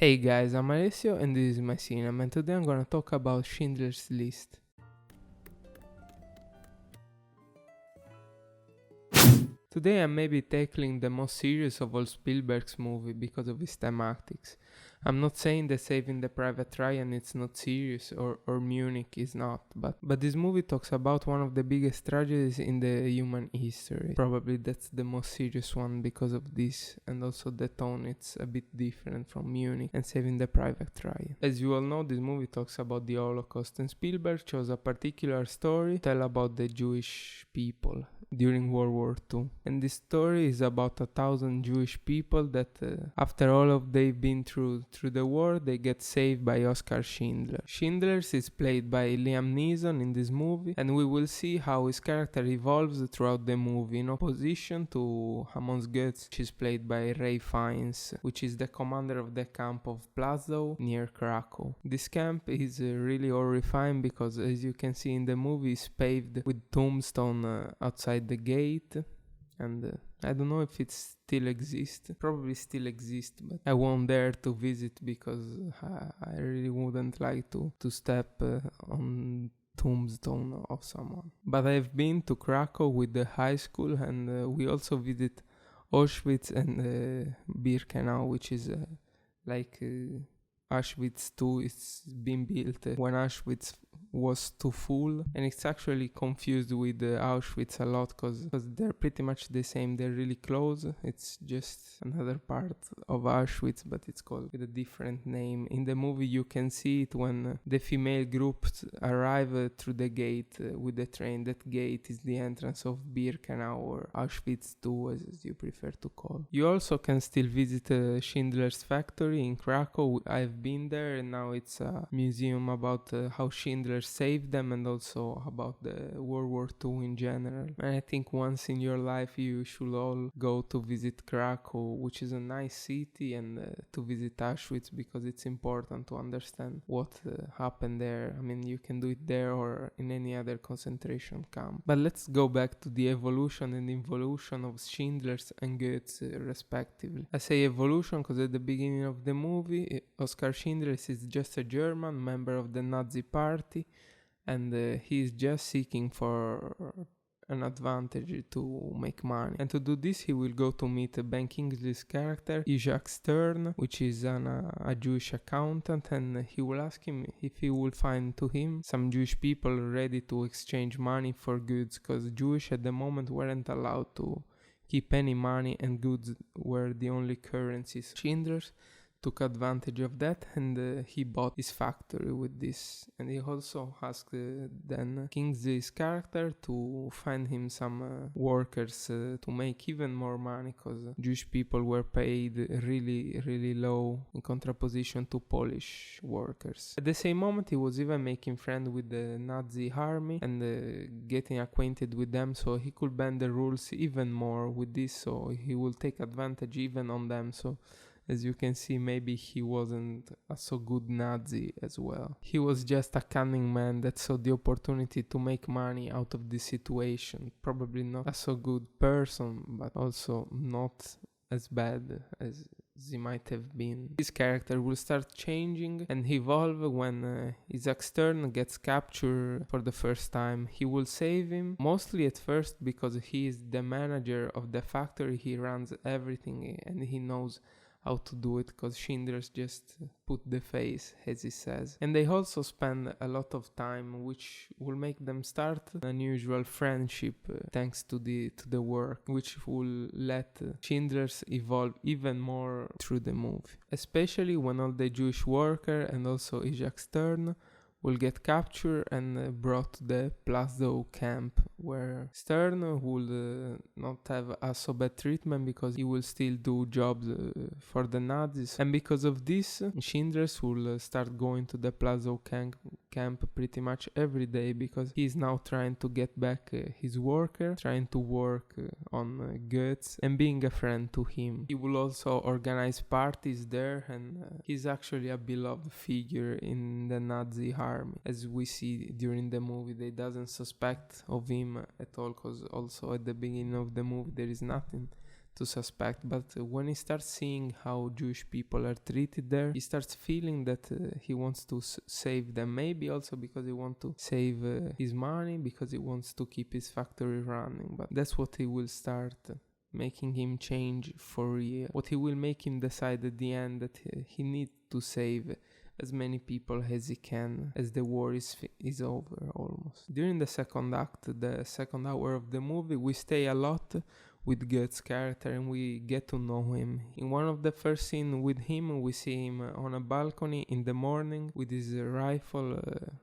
Hey guys, I'm Alessio and this is my cinema, and today I'm gonna talk about Schindler's List. Today I'm maybe tackling the most serious of all Spielberg's movie because of his thematics. I'm not saying that Saving the Private Ryan it's not serious or Munich is not, but this movie talks about one of the biggest tragedies in the human history. Probably that's the most serious one because of this, and also the tone it's a bit different from Munich and Saving the Private Ryan. As you all know, this movie talks about the Holocaust, and Spielberg chose a particular story to tell about the Jewish people during World War II. And this story is about 1,000 Jewish people that after all of they've been through the war, they get saved by Oskar Schindler. Schindler is played by Liam Neeson in this movie, and we will see how his character evolves throughout the movie in opposition to Amos Goetz, which is played by Ray Fiennes, which is the commander of the camp of Plazow near Krakow. This camp is really horrifying because, as you can see in the movie, it's paved with tombstone outside the gate, and I don't know if it still exists. Probably still exists, but I won't dare to visit because I really wouldn't like to step on tombstone of someone. But I've been to Krakow with the high school, and we also visit Auschwitz and Birkenau, which is like Auschwitz 2. It's been built when Auschwitz was too full, and it's actually confused with Auschwitz a lot because they're pretty much the same. They're really close. It's just another part of Auschwitz, but it's called with a different name. In the movie you can see it when the female groups arrive through the gate with the train. That gate is the entrance of Birkenau or Auschwitz 2, as you prefer to call. You also can still visit Schindler's factory in Krakow. I've been there, and now it's a museum about how Schindler saved them, and also about the World War II in general. And I think once in your life you should all go to visit Krakow, which is a nice city, and to visit Auschwitz because it's important to understand what happened there. I mean, you can do it there or in any other concentration camp. But let's go back to the evolution and involution of Schindler's and Goetz respectively. I say evolution because at the beginning of the movie, Oskar Schindler is just a German member of the Nazi party, and he is just seeking for an advantage to make money. And to do this, he will go to meet Ben Kingsley's character, Isaac Stern, which is a Jewish accountant, and he will ask him if he will find to him some Jewish people ready to exchange money for goods, because Jewish at the moment weren't allowed to keep any money, and goods were the only currencies. Schindler took advantage of that, and he bought his factory with this. And he also asked then Kingsley's character to find him some workers to make even more money, because Jewish people were paid really low in contraposition to Polish workers. At the same moment, he was even making friends with the Nazi army and getting acquainted with them, so he could bend the rules even more with this, so he will take advantage even on them. So as you can see, maybe he wasn't a so good Nazi as well. He was just a cunning man that saw the opportunity to make money out of this situation. Probably not a so good person, but also not as bad as he might have been. His character will start changing and evolve when Isaac Stern gets captured for the first time. He will save him, mostly at first because he is the manager of the factory. He runs everything and he knows how to do it, because Schindler's just put the face, as he says. And they also spend a lot of time, which will make them start an unusual friendship thanks to the work, which will let Schindler's evolve even more through the movie. Especially when all the Jewish worker and also Isaac Stern will get captured and brought to the Plazow camp, where Stern will not have a so bad treatment because he will still do jobs for the Nazis. And because of this, Schindler's will start going to the Plazow camp pretty much every day, because he's now trying to get back his worker, trying to work on Goetz and being a friend to him. He will also organize parties there, and he's actually a beloved figure in the Nazi army. As we see during the movie, they doesn't suspect of him at all, because also at the beginning of the movie there is nothing to suspect, but when he starts seeing how Jewish people are treated there, he starts feeling that he wants to save them, maybe also because he wants to save his money, because he wants to keep his factory running. But that's what he will start making him change for real. What he will make him decide at the end, that he needs to save as many people as he can as the war is over almost. During the second act, the second hour of the movie, we stay a lot with Goetz' character and we get to know him. In one of the first scenes with him, we see him on a balcony in the morning with his rifle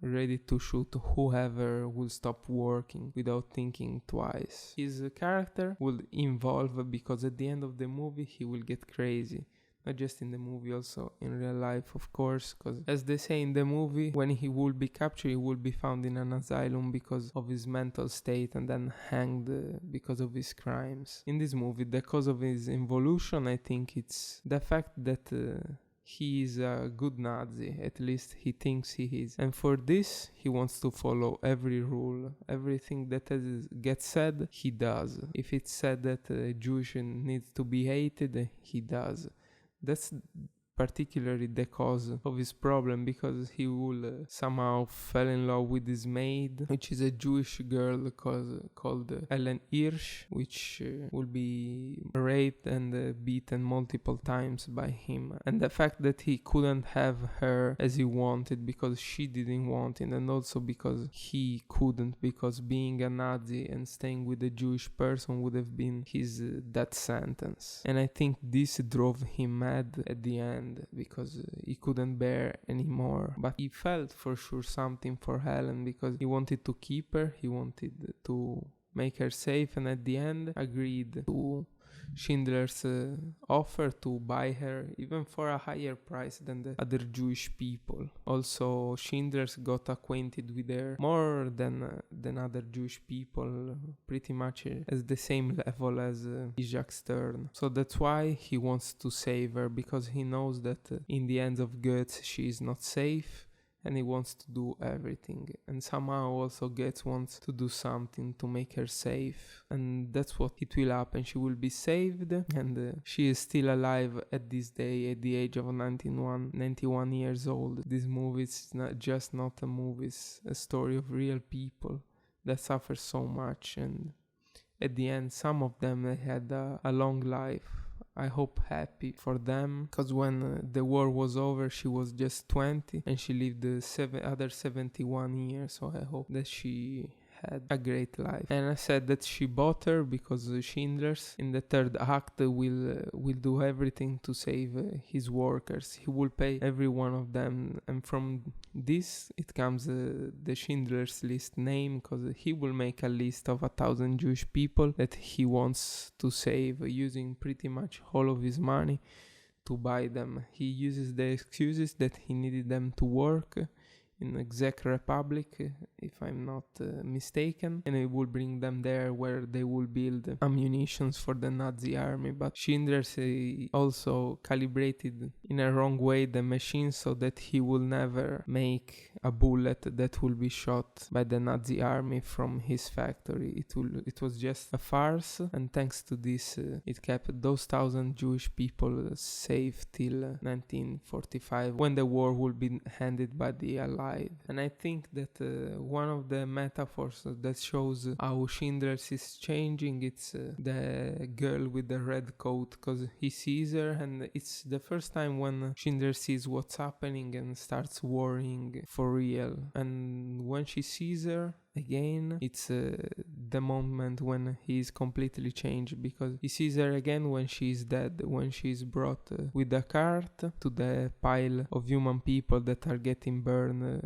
ready to shoot whoever will stop working without thinking twice. His character will evolve because at the end of the movie he will get crazy. Not just in the movie, also in real life, of course, because as they say in the movie, when he will be captured, he will be found in an asylum because of his mental state and then hanged because of his crimes. In this movie, the cause of his involution, I think it's the fact that he is a good Nazi, at least he thinks he is. And for this, he wants to follow every rule. Everything that gets said, he does. If it's said that Jewish needs to be hated, he does. That's particularly the cause of his problem, because he will somehow fell in love with his maid, which is a Jewish girl called Ellen Hirsch, which will be raped and beaten multiple times by him. And the fact that he couldn't have her as he wanted because she didn't want it, and also because he couldn't, because being a Nazi and staying with a Jewish person would have been his death sentence. And I think this drove him mad at the end, because he couldn't bear anymore. But he felt for sure something for Helen, because he wanted to keep her, he wanted to make her safe, and at the end agreed to Schindler's offer to buy her even for a higher price than the other Jewish people. Also, Schindler's got acquainted with her more than other Jewish people, pretty much as the same level as Jacques Stern. So that's why he wants to save her, because he knows that in the hands of Goetz she is not safe, and he wants to do everything. And somehow also Goetz wants to do something to make her safe. And that's what it will happen. She will be saved, and she is still alive at this day at the age of 91 years old. This movie is not a movie, it's a story of real people that suffer so much. And at the end, some of them had a long life. I hope happy for them, because when the war was over, she was just 20 and she lived the other 71 years. So I hope that she had a great life. And I said that she bought her because Schindler's in the third act will do everything to save his workers. He will pay every one of them, and from this it comes the Schindler's List name, because he will make a list of 1,000 Jewish people that he wants to save, using pretty much all of his money to buy them. He uses the excuses that he needed them to work in the Czech Republic, if I'm not mistaken, and it will bring them there where they will build ammunitions for the Nazi army. But Schindler also calibrated in a wrong way the machine so that he will never make a bullet that will be shot by the Nazi army from his factory. It was just a farce, and thanks to this it kept those 1,000 Jewish people safe till 1945, when the war will be handed by the Allies. And I think that one of the metaphors that shows how Schindler's is changing, it's the girl with the red coat, because he sees her, and it's the first time when Schindler sees what's happening and starts worrying for real. And when she sees her again, it's the moment when he is completely changed, because he sees her again when she is dead, when she is brought with a cart to the pile of human people that are getting burned,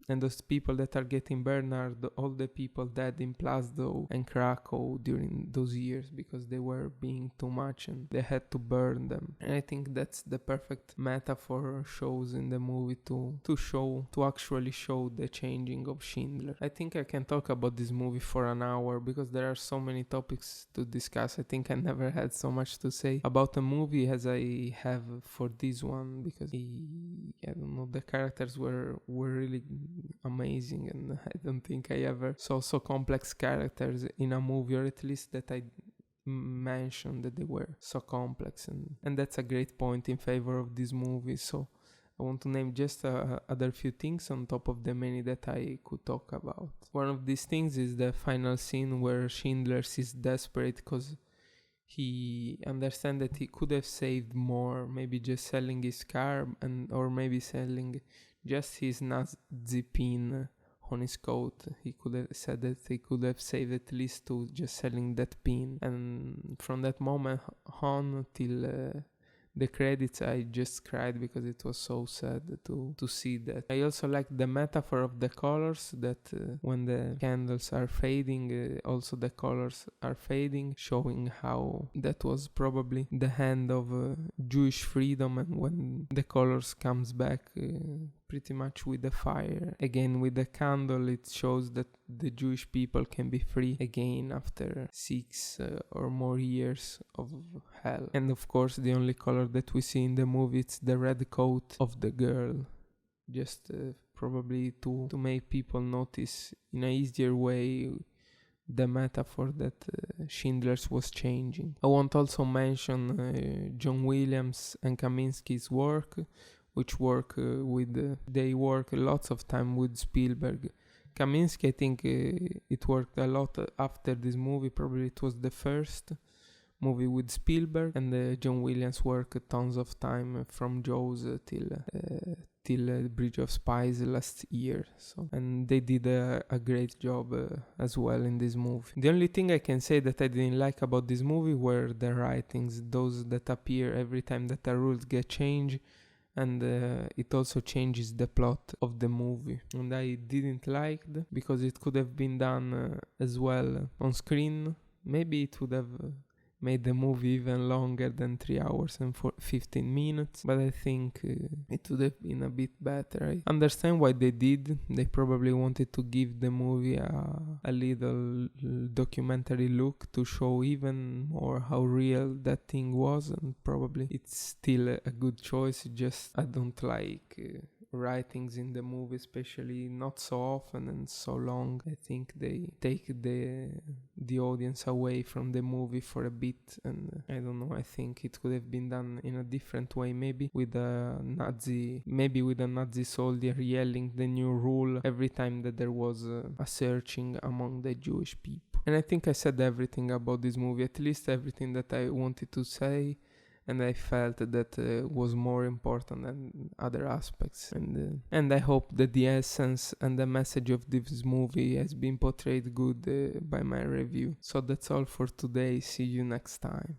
and those people that are getting burned are all the people dead in Plaszow and Krakow during those years, because they were being too much and they had to burn them. And I think that's the perfect metaphor shows in the movie to actually show the changing of Schindler. I think I can talk about this movie for an hour, because there are so many topics to discuss. I think I never had so much to say about a movie as I have for this one, because I don't know, the characters were really amazing, and I don't think I ever saw so complex characters in a movie, or at least that I mention that they were so complex, and that's a great point in favor of this movie. So I want to name just other few things on top of the many that I could talk about. One of these things is the final scene where Schindler is desperate because he understands that he could have saved more, maybe just selling his car or maybe selling just his Nazi pin on his coat. He could have said that he could have saved at least to just selling that pin. And from that moment on till the credits, I just cried because it was so sad to see that. I also like the metaphor of the colors, that when the candles are fading, also the colors are fading, showing how that was probably the hand of Jewish freedom. And when the colors comes back, pretty much with the fire, again with the candle, it shows that the Jewish people can be free again after 6 or more years of hell. And of course the only color that we see in the movie, it's the red coat of the girl, just probably to make people notice in a easier way the metaphor that Schindler's was changing. I want to also mention John Williams and Kaminsky's work, which they work lots of time with Spielberg. Kaminsky, I think it worked a lot after this movie. Probably it was the first movie with Spielberg, and John Williams worked tons of time from Jaws till Bridge of Spies last year. So, and they did a great job as well in this movie. The only thing I can say that I didn't like about this movie were the writings, those that appear every time that the rules get changed. And it also changes the plot of the movie, and I didn't like that because it could have been done as well on screen. Maybe it would have made the movie even longer than 3 hours and 15 minutes, but I think it would have been a bit better. I understand why they did. They probably wanted to give the movie a little documentary look to show even more how real that thing was, and probably it's still a good choice. Just I don't like writings in the movie, especially not so often and so long. I think they take the audience away from the movie for a bit, and I don't know, I think it could have been done in a different way, maybe with a Nazi soldier yelling the new rule every time that there was a searching among the Jewish people. And I think I said everything about this movie, at least everything that I wanted to say, and I felt that was more important than other aspects. And I hope that the essence and the message of this movie has been portrayed good by my review. So that's all for today. See you next time.